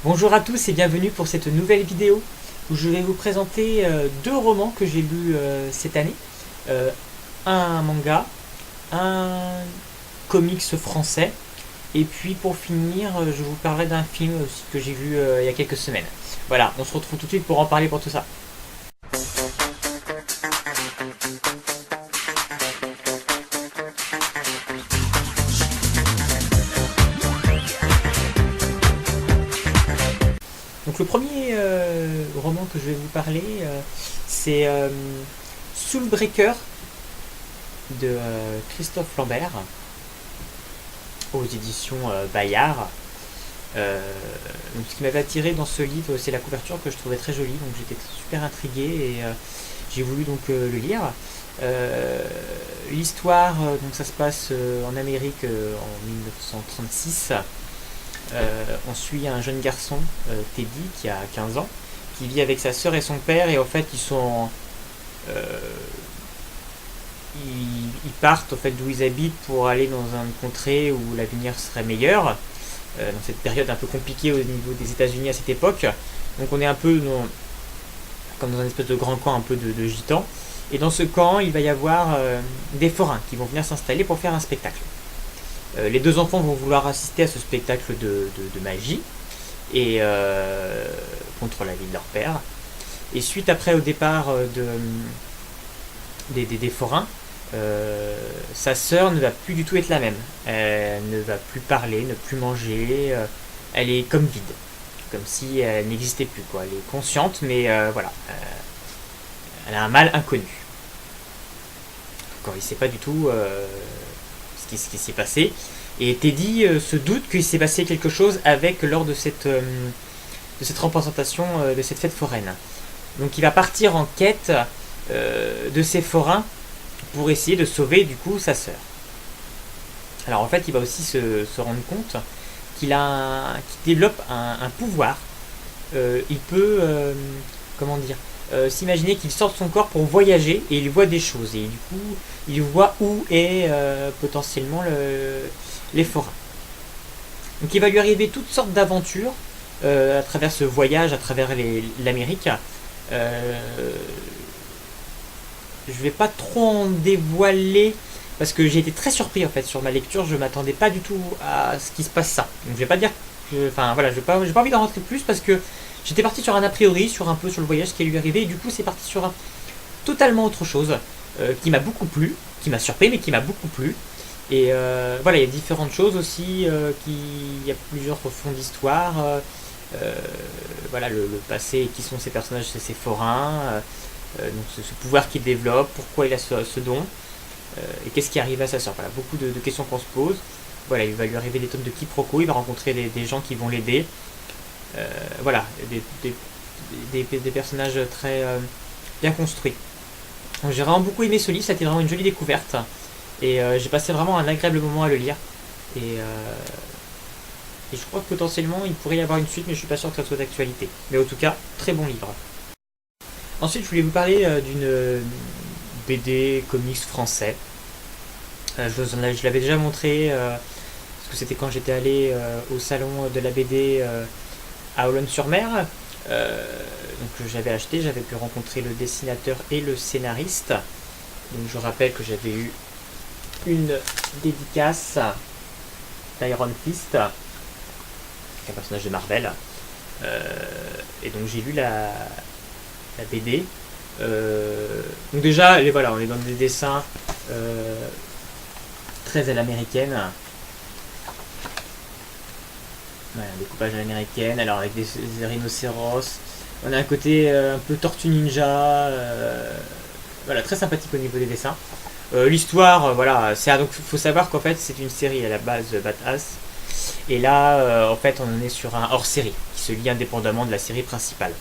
Bonjour à tous et bienvenue pour cette nouvelle vidéo où je vais vous présenter deux romans que j'ai lus cette année. Un manga, un comics français et puis pour finir je vous parlerai d'un film aussi que j'ai vu il y a quelques semaines. Voilà, on se retrouve tout de suite pour en parler pour tout ça. Donc le premier roman que je vais vous parler, c'est Soulbreaker de Christophe Lambert aux éditions Bayard. Donc ce qui m'avait attiré dans ce livre, c'est la couverture que je trouvais très jolie, donc j'étais super intrigué et j'ai voulu donc le lire. L'histoire, donc ça se passe en Amérique en 1936. On suit un jeune garçon, Teddy, qui a 15 ans, qui vit avec sa sœur et son père, et en fait ils partent en fait d'où ils habitent pour aller dans une contrée où l'avenir serait meilleur, dans cette période un peu compliquée au niveau des États-Unis à cette époque. Donc on est un peu comme dans un espèce de grand camp un peu de gitans, et dans ce camp il va y avoir des forains qui vont venir s'installer pour faire un spectacle. Les deux enfants vont vouloir assister à ce spectacle de magie et contre l'avis de leur père. Et suite après au départ des forains, sa sœur ne va plus du tout être la même. Elle ne va plus parler, ne plus manger. Elle est comme vide, comme si elle n'existait plus, quoi. Elle est consciente, mais voilà, elle a un mal inconnu. Encore, il ne sait pas du tout ce qui s'est passé. Et Teddy se doute qu'il s'est passé quelque chose lors de cette représentation de cette fête foraine. Donc il va partir en quête de ces forains pour essayer de sauver du coup sa sœur. Alors en fait il va aussi se rendre compte qu'il développe un pouvoir. Il peut s'imaginer qu'il sort de son corps pour voyager et il voit des choses, et du coup il voit où est potentiellement les forains. Donc il va lui arriver toutes sortes d'aventures à travers ce voyage, à travers l'Amérique. Je vais pas trop en dévoiler parce que j'ai été très surpris en fait sur ma lecture. Je m'attendais pas du tout à ce qui se passe ça. Donc je vais pas dire j'ai pas envie d'en rentrer plus parce que j'étais parti sur un a priori, sur le voyage qui lui arrivé, et du coup c'est parti sur totalement autre chose qui m'a beaucoup plu, qui m'a surpris mais qui m'a beaucoup plu. Et voilà, il y a différentes choses aussi, il y a plusieurs fonds d'histoire, voilà le passé, qui sont ces personnages, ces forains, donc ce pouvoir qu'il développe, pourquoi il a ce don, et qu'est-ce qui arrive à sa soeur. Voilà, beaucoup de questions qu'on se pose. Voilà, il va lui arriver des tonnes de quiproquos, il va rencontrer des gens qui vont l'aider. Voilà, des personnages très bien construits. Donc, j'ai vraiment beaucoup aimé ce livre, ça a été vraiment une jolie découverte. Et j'ai passé vraiment un agréable moment à le lire. Et je crois que potentiellement il pourrait y avoir une suite, mais je suis pas sûr que ça soit d'actualité. Mais en tout cas, très bon livre. Ensuite, je voulais vous parler d'une BD comics français. Je l'avais déjà montré, parce que c'était quand j'étais allé au salon de la BD à Olonne-sur-Mer. Donc j'avais acheté, j'avais pu rencontrer le dessinateur et le scénariste. Donc je rappelle que j'avais eu une dédicace d'Iron Fist, un personnage de Marvel, et donc j'ai lu la BD. Donc déjà, voilà, on est dans des dessins très à l'américaine. Voilà, un découpage à l'américaine, alors avec des rhinocéros. On a un côté un peu tortue ninja, voilà, très sympathique au niveau des dessins. L'histoire, voilà, donc faut savoir qu'en fait c'est une série à la base Badass, et là en fait on est sur un hors-série qui se lie indépendamment de la série principale.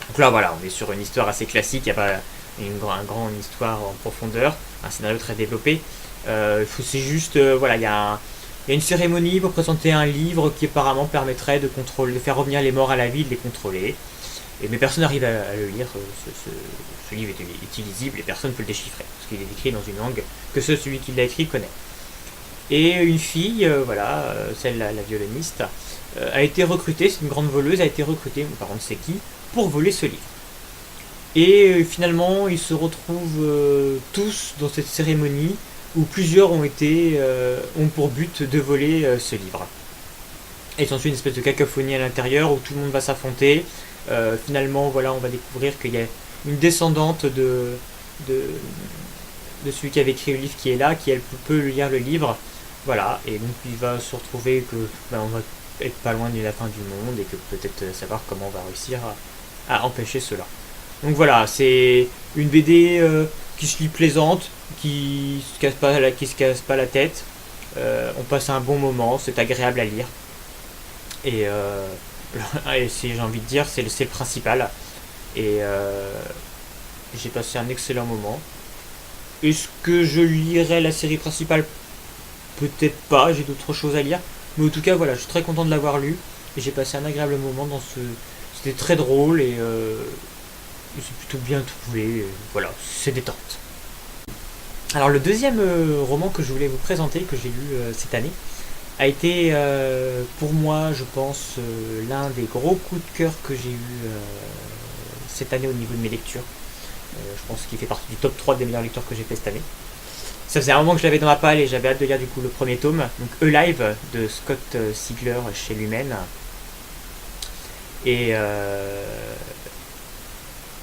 Donc là voilà, on est sur une histoire assez classique, il n'y a pas une grande histoire en profondeur, un scénario très développé. C'est juste, voilà, il y a une cérémonie pour présenter un livre qui apparemment permettrait de faire revenir les morts à la vie, de les contrôler. Et mais personne n'arrive à le lire. Ce livre est illisible et personne ne peut le déchiffrer, parce qu'il est écrit dans une langue que celui qui l'a écrit connaît. Et une fille, voilà, celle la violoniste, a été recrutée, c'est une grande voleuse, a été recrutée, par contre c'est qui, pour voler ce livre. Et finalement, ils se retrouvent tous dans cette cérémonie où plusieurs ont pour but de voler ce livre. Et s'ensuit une espèce de cacophonie à l'intérieur où tout le monde va s'affronter. Finalement, voilà, on va découvrir qu'il y a une descendante de, de celui qui avait écrit le livre qui est là, qui elle peut lire le livre. Voilà, et donc il va se retrouver que on va être pas loin de la fin du monde et que peut-être savoir comment on va réussir à empêcher cela. Donc voilà, c'est une BD qui se lit plaisante, qui se casse pas la tête. On passe un bon moment, c'est agréable à lire. Et, et j'ai envie de dire, c'est le principal. Et j'ai passé un excellent moment. Est-ce que je lirai la série principale? Peut-être pas, j'ai d'autres choses à lire. Mais en tout cas, voilà, je suis très content de l'avoir lu. Et j'ai passé un agréable moment dans ce. C'était très drôle et c'est plutôt bien trouvé. Voilà, c'est détente. Alors, le deuxième roman que je voulais vous présenter, que j'ai lu cette année, a été pour moi, je pense, l'un des gros coups de cœur que j'ai eu cette année au niveau de mes lectures. Je pense qu'il fait partie du top 3 des meilleures lectures que j'ai fait cette année. Ça faisait un moment que je l'avais dans ma palle et j'avais hâte de lire du coup le premier tome, donc Alive de Scott Sigler chez Lumen. Et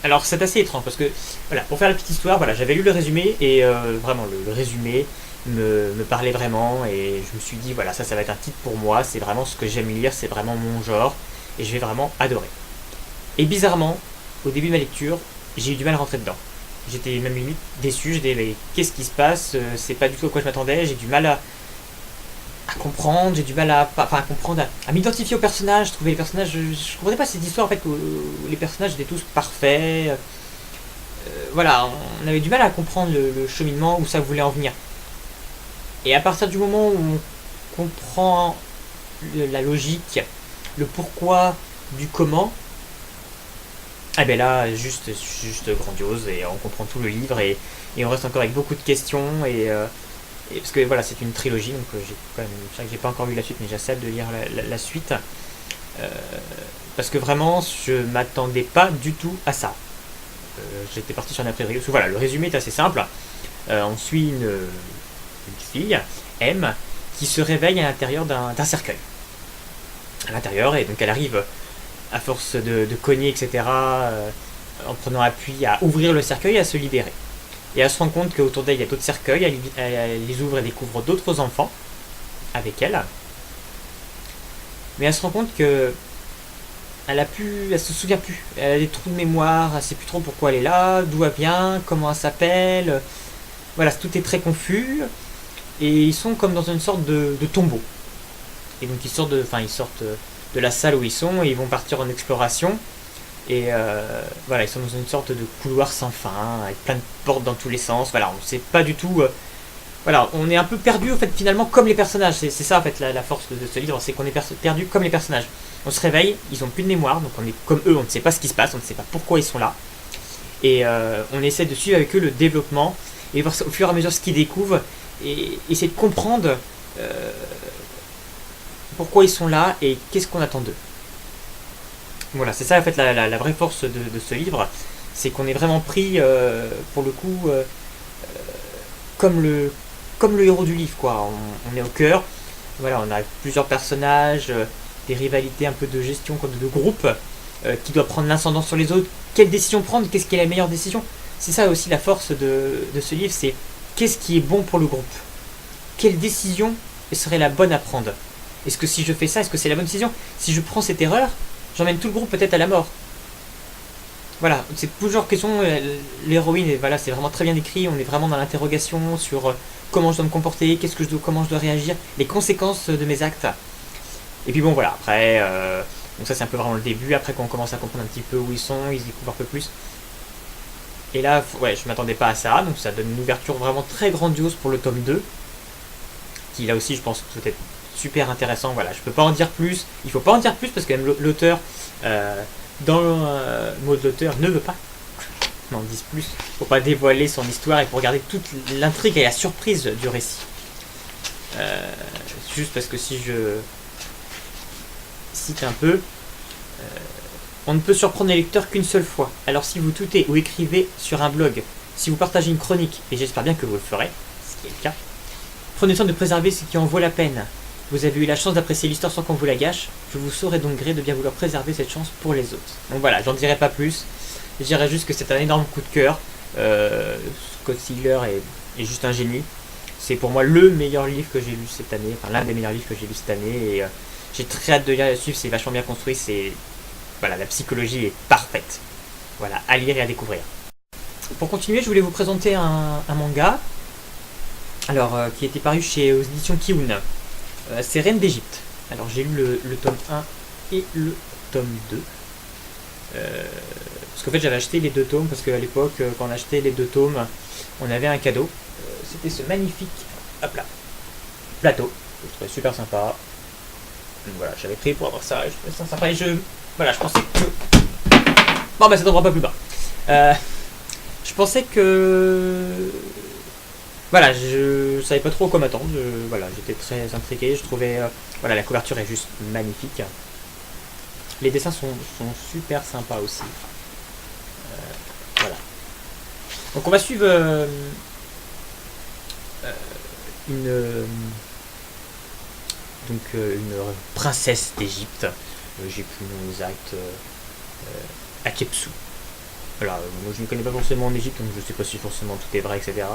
alors c'est assez étrange parce que voilà, pour faire la petite histoire, voilà, j'avais lu le résumé et vraiment le résumé me parlait vraiment et je me suis dit voilà, ça va être un titre pour moi, c'est vraiment ce que j'aime lire, c'est vraiment mon genre et je vais vraiment adorer. Et bizarrement, au début de ma lecture, j'ai eu du mal à rentrer dedans. J'étais même limite déçu, j'étais mais qu'est-ce qui se passe, c'est pas du tout à quoi je m'attendais, j'ai du mal à comprendre, j'ai du mal à comprendre, à m'identifier aux personnages, je trouvais les personnages, je comprenais pas cette histoire en fait où les personnages étaient tous parfaits, voilà, on avait du mal à comprendre le cheminement, où ça voulait en venir. Et à partir du moment où on comprend la logique, le pourquoi du comment, ah ben là, juste grandiose et on comprend tout le livre et on reste encore avec beaucoup de questions et parce que voilà, c'est une trilogie donc j'ai quand même, c'est vrai que j'ai pas encore lu la suite mais j'ai assez hâte de lire la suite parce que vraiment je m'attendais pas du tout à ça. J'étais parti sur un a priori parce que voilà, le résumé est assez simple. On suit une fille, M, qui se réveille à l'intérieur d'un cercueil. À l'intérieur et donc elle arrive à force de cogner, etc., en prenant appui à ouvrir le cercueil et à se libérer. Et elle se rend compte qu'autour d'elle, il y a d'autres cercueils, elle les ouvre et découvre d'autres enfants avec elle. Mais elle se rend compte que elle se souvient plus. Elle a des trous de mémoire, elle sait plus trop pourquoi elle est là, d'où elle vient, comment elle s'appelle. Voilà, tout est très confus. Et ils sont comme dans une sorte de tombeau. Et donc ils sortent de la salle où ils sont et ils vont partir en exploration. Et voilà, ils sont dans une sorte de couloir sans fin, avec plein de portes dans tous les sens. Voilà, on sait pas du tout. Voilà, on est un peu perdu en fait finalement comme les personnages. C'est ça en fait la force de ce livre, c'est qu'on est perdu comme les personnages. On se réveille, ils ont plus de mémoire, donc on est comme eux, on ne sait pas ce qui se passe, on ne sait pas pourquoi ils sont là. Et on essaie de suivre avec eux le développement et voir au fur et à mesure ce qu'ils découvrent et essayer de comprendre pourquoi ils sont là et qu'est-ce qu'on attend d'eux. Voilà, c'est ça en fait la vraie force de ce livre, c'est qu'on est vraiment pris pour le coup comme le héros du livre quoi. On est au cœur, voilà, on a plusieurs personnages, des rivalités un peu de gestion comme de groupe, qui doit prendre l'ascendant sur les autres, quelle décision prendre, qu'est-ce qui est la meilleure décision. C'est ça aussi la force de ce livre, c'est qu'est-ce qui est bon pour le groupe, quelle décision serait la bonne à prendre. Est-ce que si je fais ça, est-ce que c'est la bonne décision? Si je prends cette erreur, j'emmène tout le groupe peut-être à la mort. Voilà, c'est toujours question, l'héroïne, et voilà, c'est vraiment très bien écrit, on est vraiment dans l'interrogation sur comment je dois me comporter, comment je dois réagir, les conséquences de mes actes. Et puis bon voilà, après, donc ça c'est un peu vraiment le début, après quand on commence à comprendre un petit peu où ils sont, ils se découvrent un peu plus. Et là, ouais, je m'attendais pas à ça, donc ça donne une ouverture vraiment très grandiose pour le tome 2, qui là aussi je pense peut-être super intéressant. Voilà, je peux pas en dire plus, il faut pas en dire plus parce que même l'auteur, dans le mot de l'auteur, ne veut pas qu'on en dise plus, faut pas dévoiler son histoire et pour garder toute l'intrigue et la surprise du récit. Juste parce que si je cite un peu, on ne peut surprendre les lecteurs qu'une seule fois. Alors si vous tweetez ou écrivez sur un blog, si vous partagez une chronique, et j'espère bien que vous le ferez, ce qui est le cas, prenez le temps de préserver ce qui en vaut la peine. Vous avez eu la chance d'apprécier l'histoire sans qu'on vous la gâche, je vous saurai donc gré de bien vouloir préserver cette chance pour les autres. Donc voilà, j'en dirai pas plus, je dirais juste que c'est un énorme coup de cœur. Scott Sigler est juste un génie. C'est pour moi le meilleur livre que j'ai lu cette année, enfin l'un des meilleurs livres que j'ai lu cette année, et j'ai très hâte de lire et de suivre, c'est vachement bien construit, voilà, la psychologie est parfaite. Voilà, à lire et à découvrir. Pour continuer, je voulais vous présenter un manga, alors qui était paru aux éditions Kiun. C'est Reine d'Égypte. Alors j'ai lu le tome 1 et le tome 2. Parce qu'en fait j'avais acheté les deux tomes, parce qu'à l'époque, quand on achetait les deux tomes, on avait un cadeau. C'était ce magnifique plateau, que je trouvais super sympa. Donc voilà, j'avais pris pour avoir ça, je trouvais ça sympa, et voilà, je pensais que... Bon bah ça tombera pas plus bas. Je pensais que... Voilà, je savais pas trop quoi m'attendre, voilà, j'étais très intrigué, je trouvais... voilà, la couverture est juste magnifique. Les dessins sont super sympas aussi. Voilà. Donc on va suivre une princesse d'Égypte. J'ai plus le nom exact. Hatshepsut. Voilà, moi je ne connais pas forcément en Égypte, donc je ne sais pas si forcément tout est vrai, etc.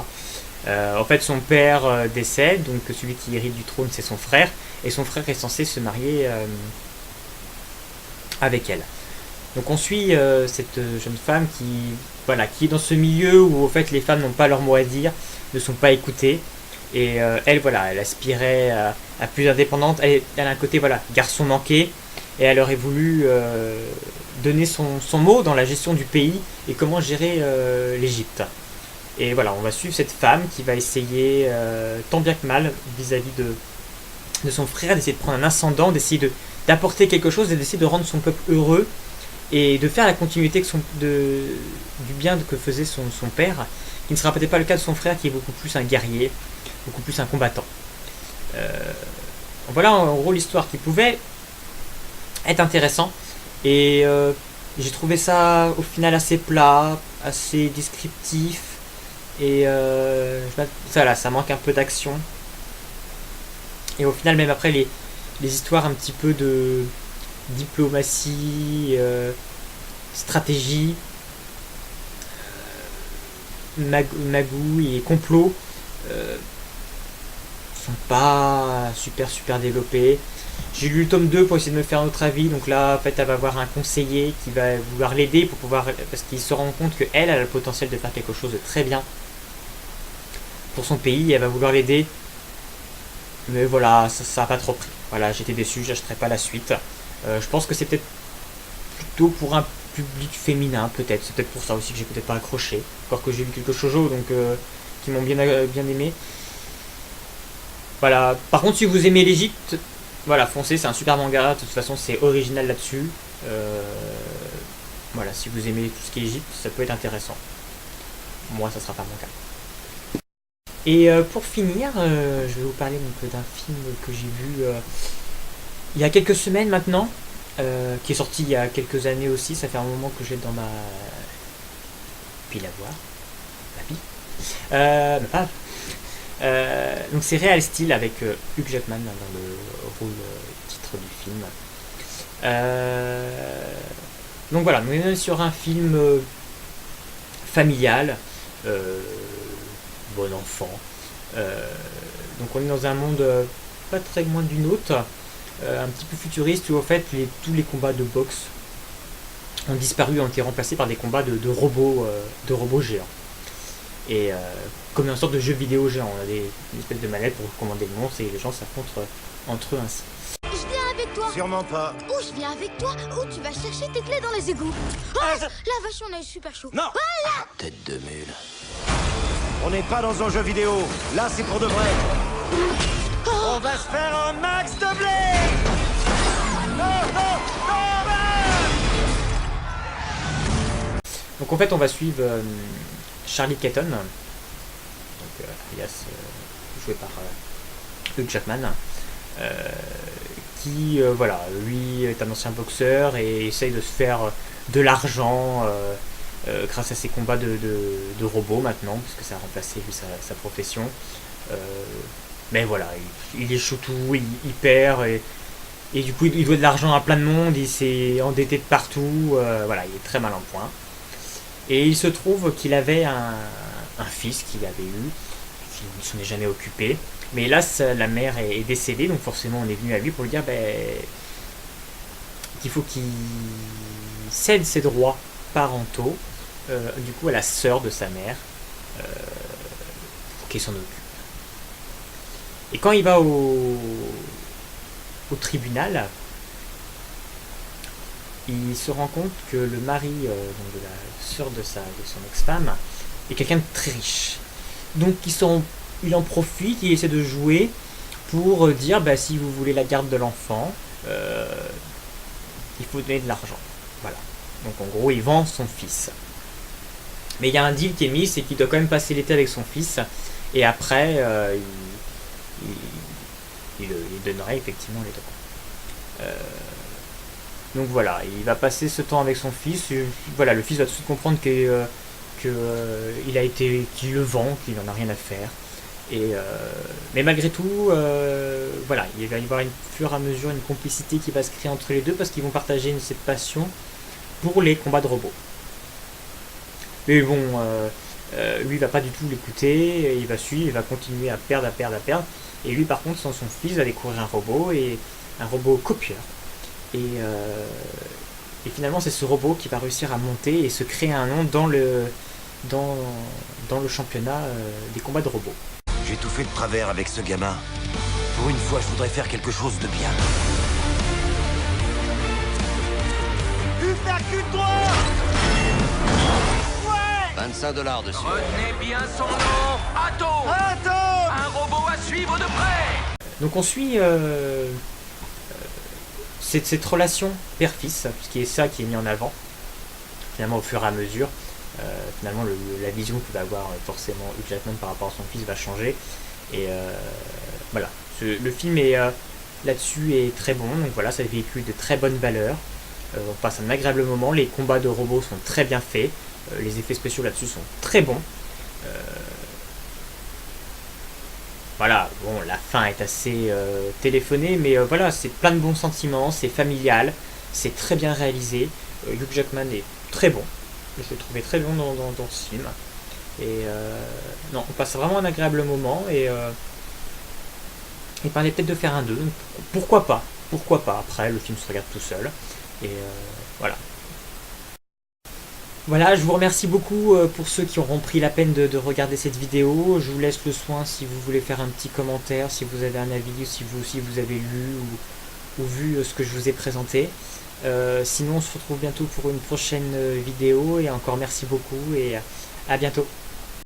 En fait, son père décède, donc celui qui hérite du trône, c'est son frère, et son frère est censé se marier avec elle. Donc on suit cette jeune femme qui est dans ce milieu où en fait les femmes n'ont pas leur mot à dire, ne sont pas écoutées, et elle, voilà, elle aspirait à plus d'indépendante. Elle a un côté, voilà, garçon manqué, et elle aurait voulu donner son mot dans la gestion du pays et comment gérer l'Égypte. Et voilà, on va suivre cette femme qui va essayer tant bien que mal vis-à-vis de son frère, d'essayer de prendre un ascendant, d'essayer d'apporter quelque chose et d'essayer de rendre son peuple heureux et de faire la continuité du bien que faisait son père, qui ne sera peut-être pas le cas de son frère, qui est beaucoup plus un guerrier, beaucoup plus un combattant. Voilà en gros l'histoire qui pouvait être intéressant, et j'ai trouvé ça au final assez plat, assez descriptif, et ça manque un peu d'action. Et au final, même après les histoires un petit peu de diplomatie, stratégie, magouille et complot sont pas super développés. J'ai lu le tome 2 pour essayer de me faire un autre avis, donc là en fait elle va avoir un conseiller qui va vouloir l'aider parce qu'il se rend compte qu'elle a le potentiel de faire quelque chose de très bien pour son pays, et elle va vouloir l'aider, mais voilà, ça a pas trop pris. Voilà, j'étais déçu, j'achèterai pas la suite. Je pense que c'est peut-être plutôt pour un public féminin, peut-être, c'est peut-être pour ça aussi que j'ai peut-être pas accroché, encore que j'ai lu quelques shoujo donc qui m'ont bien aimé. Voilà, par contre si vous aimez l'Égypte, voilà, foncez, c'est un super manga, de toute façon c'est original là-dessus. Voilà, si vous aimez tout ce qui est Égypte, ça peut être intéressant. Moi, ça sera pas mon cas. Et pour finir, je vais vous parler donc d'un film que j'ai vu il y a quelques semaines maintenant, qui est sorti il y a quelques années aussi, ça fait un moment que j'ai dans ma pile à voir, ma pile. Donc c'est Real Steel avec Hugh Jackman dans le rôle titre du film. Donc voilà, on est sur un film familial, bon enfant. Donc on est dans un monde pas très loin du nôtre, un petit peu futuriste, où en fait tous les combats de boxe ont disparu, ont été remplacés par des combats de robots géants. Et comme une sorte de jeu vidéo géant, on a une espèce de manette pour commander le monstre, et les gens s'affrontent entre eux ainsi. Je viens avec toi. Sûrement pas. Où je viens avec toi? Où tu vas chercher tes clés dans les égouts? Oh, la vache, on est super chaud. Non. Voilà. Tête de mule. On n'est pas dans un jeu vidéo. Là, c'est pour de vrai. Oh. On va se faire un max de blé. Non. Donc en fait, on va suivre Charlie Keaton, donc, alias joué par Hugh Jackman, qui voilà, lui est un ancien boxeur et essaye de se faire de l'argent grâce à ses combats de robots maintenant, parce que ça a remplacé lui, sa profession. Mais voilà, il échoue tout, il perd, et du coup il doit de l'argent à plein de monde, il s'est endetté de partout, voilà, il est très mal en point. Et il se trouve qu'il avait un fils qu'il avait eu, qui ne s'en est jamais occupé. Mais hélas, la mère est décédée, donc forcément on est venu à lui pour lui dire qu'il faut qu'il cède ses droits parentaux, du coup à la sœur de sa mère, pour qu'il s'en occupe. Et quand il va au tribunal, il se rend compte que le mari donc de la sœur de son ex-femme est quelqu'un de très riche. Donc il en profite, il essaie de jouer pour dire si vous voulez la garde de l'enfant, il faut donner de l'argent. Voilà. Donc en gros, il vend son fils. Mais il y a un deal qui est mis, c'est qu'il doit quand même passer l'été avec son fils, et après, il donnerait effectivement les droits. Donc voilà, il va passer ce temps avec son fils. Voilà, le fils va tout de suite comprendre qu'il le vend, qu'il n'en a rien à faire. Mais malgré tout, voilà, il va y avoir au fur et à mesure une complicité qui va se créer entre les deux parce qu'ils vont partager cette passion pour les combats de robots. Mais bon, lui il va pas du tout l'écouter, il va suivre, il va continuer à perdre. Et lui par contre, son fils va découvrir un robot copieur. Et finalement c'est ce robot qui va réussir à monter et se créer un nom dans le championnat des combats de robots. J'ai tout fait de travers avec ce gamin. Pour une fois, je voudrais faire quelque chose de bien. Hypercule-toi! Ouais! $25 dessus. Retenez bien son nom, Atto! Un robot à suivre de près! Donc on suit cette relation père-fils, puisqu'il est ça qui est mis en avant, finalement au fur et à mesure. Finalement la vision que va avoir forcément Hugh Jackman par rapport à son fils va changer. Et voilà, le film est là-dessus est très bon, donc voilà, ça véhicule de très bonnes valeurs. On passe un agréable moment, les combats de robots sont très bien faits, les effets spéciaux là-dessus sont très bons. Voilà, bon, la fin est assez téléphonée, mais voilà, c'est plein de bons sentiments, c'est familial, c'est très bien réalisé. Hugh Jackman est très bon, je l'ai trouvé très bon dans ce film. Et non, on passe vraiment un agréable moment, et parlait peut-être de faire un 2, donc pourquoi pas, après le film se regarde tout seul, et voilà. Voilà, je vous remercie beaucoup pour ceux qui auront pris la peine de regarder cette vidéo. Je vous laisse le soin si vous voulez faire un petit commentaire, si vous avez un avis, si vous aussi vous avez lu ou vu ce que je vous ai présenté. Sinon, on se retrouve bientôt pour une prochaine vidéo, et encore merci beaucoup, et à bientôt.